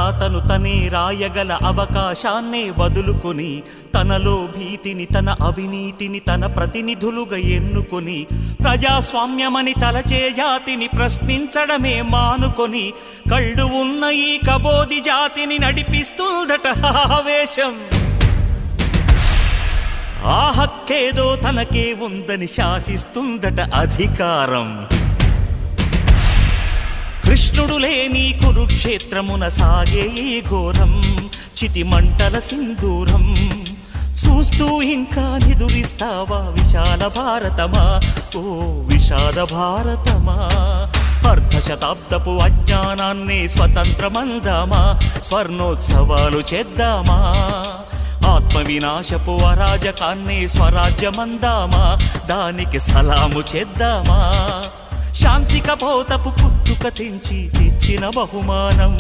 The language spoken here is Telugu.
రాతను తనే రాయగల అవకాశాన్నే వదులుకొని తనలో భీతిని తన అవినీతిని తన ప్రతినిధులుగా ఎన్నుకొని ప్రజాస్వామ్యమని తలచే జాతిని ప్రశ్నించడమే మానుకొని కళ్ళు ఉన్న ఈ కబోది జాతిని నడిపిస్తుందట ఆవేశం. ఆ హక్కేదో తనకే ఉందని శాసిస్తుందట అధికారం. కృష్ణుడు లేని కురుక్షేత్రమున సాగే ఈ ఘోరం చితి మంటల సింధూరం. చూస్తూ ఇంకా నిదురిస్తావా విశాల భారతమా, ఓ విషాద భారతమా. అర్ధ శతాబ్దపు అజ్ఞానాన్నే స్వతంత్రమందామా, స్వర్ణోత్సవాలు చేద్దామా. ఆత్మ వినాశపు అరాజకాన్నే స్వరాజ్యమందామా, దానికి సలాము చేద్దామా. శాంతిక పోతపు పుట్టుక తెంచి తెచ్చిన బహుమానం